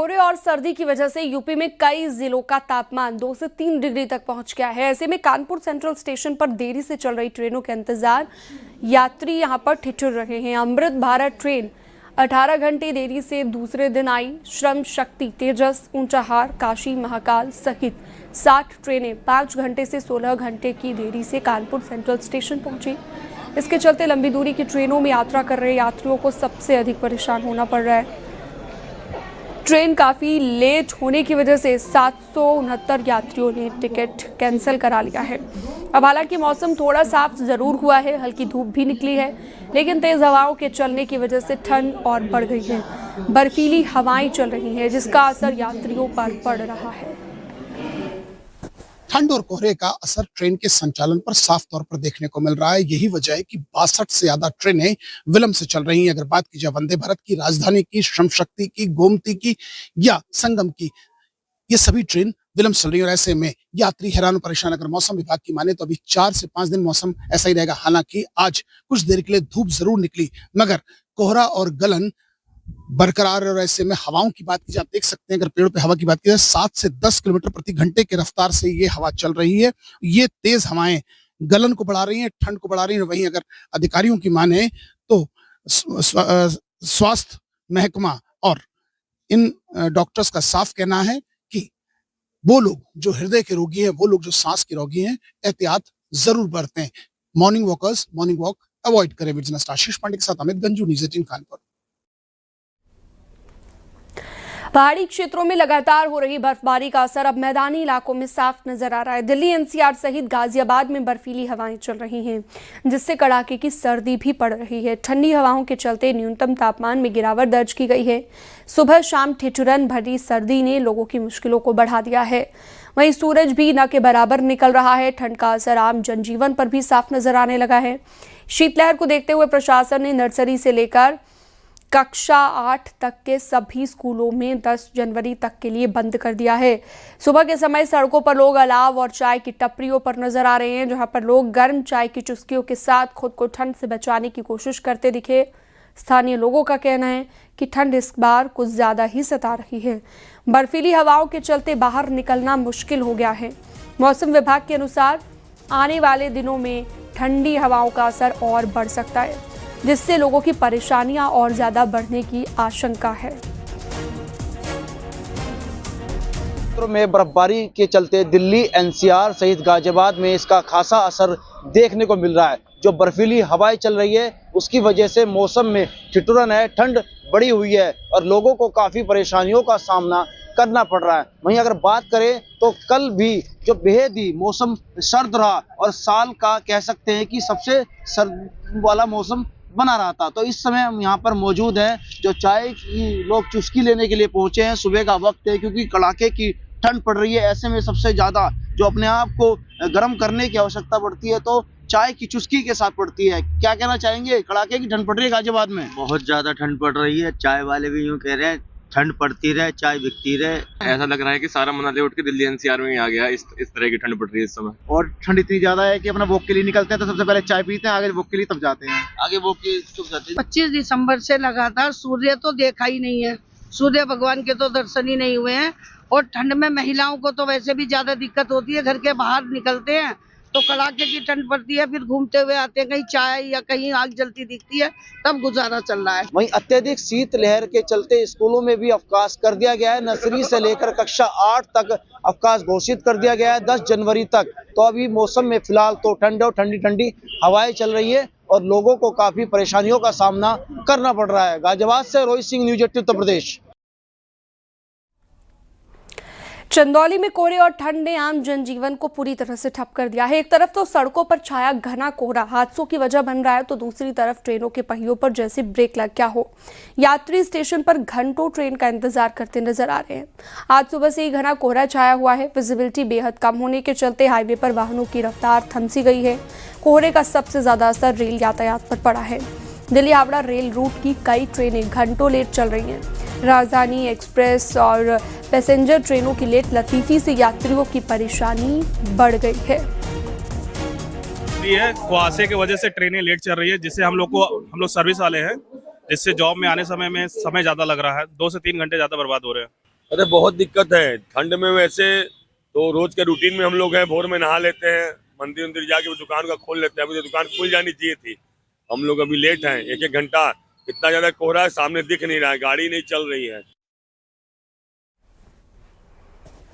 कोहरे और सर्दी की वजह से यूपी में कई जिलों का तापमान 2 से 3 डिग्री तक पहुंच गया है। ऐसे में कानपुर सेंट्रल स्टेशन पर देरी से चल रही ट्रेनों के इंतजार यात्री यहां पर ठिठुर रहे हैं। अमृत भारत ट्रेन 18 घंटे देरी से दूसरे दिन आई। श्रम शक्ति, तेजस, ऊंचाहार, काशी महाकाल सहित 60 ट्रेनें 5 घंटे से 16 घंटे की देरी से कानपुर सेंट्रल स्टेशन पहुंची। इसके चलते लंबी दूरी की ट्रेनों में यात्रा कर रहे यात्रियों को सबसे अधिक परेशान होना पड़ रहा है। ट्रेन काफ़ी लेट होने की वजह से 769 यात्रियों ने टिकट कैंसिल करा लिया है। अब हालांकि मौसम थोड़ा साफ ज़रूर हुआ है, हल्की धूप भी निकली है, लेकिन तेज़ हवाओं के चलने की वजह से ठंड और बढ़ गई है। बर्फीली हवाएं चल रही हैं, जिसका असर यात्रियों पर पड़ रहा है। ठंड और कोहरे का असर ट्रेन के संचालन पर साफ तौर पर देखने को मिल रहा है। यही वजह है कि 62 से ज्यादा ट्रेनें विलंब से चल रही हैं। अगर बात की जाए वंदे भारत की, राजधानी की, श्रम शक्ति की, गोमती की या संगम की, ये सभी ट्रेन विलंब चल रही है और ऐसे में यात्री हैरान परेशान। अगर मौसम विभाग की माने तो अभी 4 से 5 दिन मौसम ऐसा ही रहेगा। हालांकि आज कुछ देर के लिए धूप जरूर निकली, मगर कोहरा और गलन बरकरार। और ऐसे में हवाओं की बात की जाए, आप देख सकते हैं, अगर पेड़ों पे हवा की बात की जाए 7 से 10 किलोमीटर प्रति घंटे की रफ्तार से ये हवा चल रही है। ये तेज हवाएं गलन को बढ़ा रही हैं, ठंड को बढ़ा रही हैं। वहीं अगर अधिकारियों की माने तो स्वास्थ्य महकमा और इन डॉक्टर्स का साफ कहना है कि वो लोग जो हृदय के रोगी हैं, वो लोग जो सांस के रोगी हैं, एहतियात जरूर बरतें। Morning walkers morning walk avoid करें। बिजनेस आशीष पांडे के साथ अमित गंजू, न्यूज़ 18 कानपुर। पहाड़ी क्षेत्रों में लगातार हो रही बर्फबारी का असर अब मैदानी इलाकों में साफ नजर आ रहा है। दिल्ली एनसीआर सहित गाजियाबाद में बर्फीली हवाएं चल रही हैं, जिससे कड़ाके की सर्दी भी पड़ रही है। ठंडी हवाओं के चलते न्यूनतम तापमान में गिरावट दर्ज की गई है। सुबह शाम ठिठुरन भरी सर्दी ने लोगों की मुश्किलों को बढ़ा दिया है। वहीं सूरज भी न के बराबर निकल रहा है। ठंड का असर आम जनजीवन पर भी साफ नजर आने लगा है। शीतलहर को देखते हुए प्रशासन ने नर्सरी से लेकर कक्षा 8 तक के सभी स्कूलों में 10 जनवरी तक के लिए बंद कर दिया है। सुबह के समय सड़कों पर लोग अलाव और चाय की टपरियों पर नजर आ रहे हैं, जहां पर लोग गर्म चाय की चुस्कियों के साथ खुद को ठंड से बचाने की कोशिश करते दिखे। स्थानीय लोगों का कहना है कि ठंड इस बार कुछ ज्यादा ही सता रही है। बर्फीली हवाओं के चलते बाहर निकलना मुश्किल हो गया है। मौसम विभाग के अनुसार आने वाले दिनों में ठंडी हवाओं का असर और बढ़ सकता है, जिससे लोगों की परेशानियां और ज्यादा बढ़ने की आशंका है। में बर्फबारी के चलते दिल्ली एनसीआर सहित गाजियाबाद में इसका खासा असर देखने को मिल रहा है। जो बर्फीली हवाएं चल रही है, उसकी वजह से मौसम में ठिठुरन है, ठंड बढ़ी हुई है और लोगों को काफी परेशानियों का सामना करना पड़ रहा है। वहीं अगर बात करें तो कल भी जो बेहद ही मौसम सर्द रहा और साल का कह सकते हैं कि सबसे सर्द वाला मौसम बना रहा था। तो इस समय हम यहाँ पर मौजूद हैं, जो चाय की लोग चुस्की लेने के लिए पहुंचे हैं। सुबह का वक्त है, क्योंकि कड़ाके की ठंड पड़ रही है। ऐसे में सबसे ज्यादा जो अपने आप को गर्म करने की आवश्यकता पड़ती है, तो चाय की चुस्की के साथ पड़ती है। क्या कहना चाहेंगे? कड़ाके की ठंड पड़ रही है गाजियाबाद में, बहुत ज्यादा ठंड पड़ रही है। चाय वाले भी यूँ कह रहे हैं ठंड पड़ती रहे, चाय बिकती रहे। ऐसा लग रहा है कि सारा मनाली उठ के दिल्ली एनसीआर में ही आ गया। इस तरह की ठंड पड़ रही है इस समय। और ठंड इतनी ज्यादा है कि अपना वॉक के लिए निकलते हैं तो सबसे पहले चाय पीते हैं, आगे वॉक के लिए तब जाते हैं। आगे वो की चुप जाते 25 दिसंबर से लगातार सूर्य तो देखा ही नहीं है। सूर्य भगवान के तो दर्शन ही नहीं हुए हैं। और ठंड में महिलाओं को तो वैसे भी ज्यादा दिक्कत होती है। घर के बाहर निकलते हैं तो कड़ाके की ठंड पड़ती है, फिर घूमते हुए आते हैं, कहीं चाय या कहीं आग जलती दिखती है, तब गुजारा चल रहा है। वहीं अत्यधिक शीत लहर के चलते स्कूलों में भी अवकाश कर दिया गया है। नर्सरी से लेकर कक्षा 8 तक अवकाश घोषित कर दिया गया है 10 जनवरी तक। तो अभी मौसम में फिलहाल तो ठंड और ठंडी ठंडी हवाएं चल रही है और लोगों को काफी परेशानियों का सामना करना पड़ रहा है। गाजियाबाद से रोहित सिंह, न्यूज़ 18 उत्तर प्रदेश। चंदौली में कोहरे और ठंड ने आम जनजीवन को पूरी तरह से ठप कर दिया है। एक तरफ तो सड़कों पर छाया घना कोहरा हादसों की वजह बन रहा है, तो दूसरी तरफ ट्रेनों के पहियों पर जैसे ब्रेक लग गया हो। यात्री स्टेशन पर घंटों ट्रेन का इंतजार करते नजर आ रहे हैं। आज सुबह से ही घना कोहरा छाया हुआ है। विजिबिलिटी बेहद कम होने के चलते हाईवे पर वाहनों की रफ्तार थम सी गई है। कोहरे का सबसे ज्यादा असर रेल यातायात पर पड़ा है। दिल्ली हावड़ा रेल रूट की कई ट्रेनें घंटों लेट चल रही हैं। राजधानी एक्सप्रेस और पैसेंजर ट्रेनों की लेट लतीफी से यात्रियों की परेशानी बढ़ गई है। कुहासे की वजह से ट्रेनें लेट चल रही है, जिससे हम लोग सर्विस वाले हैं, जिससे जॉब में आने समय में समय ज़्यादा लग रहा है। 2 से 3 घंटे ज़्यादा बर्बाद हो रहे हैं। अरे बहुत दिक्कत है ठंड में। वैसे तो रोज के रूटीन में हम लोग हैं, भोर में नहा लेते हैं, मंदिर मंदिर जाके वो दुकान का खोल लेते हैं। अभी तो दुकान खुल जानी चाहिए थी, हम लोग अभी लेट हैं 1-1 घंटा। इतना ज्यादा कोहरा है, सामने दिख नहीं रहा है, गाड़ी नहीं चल रही है।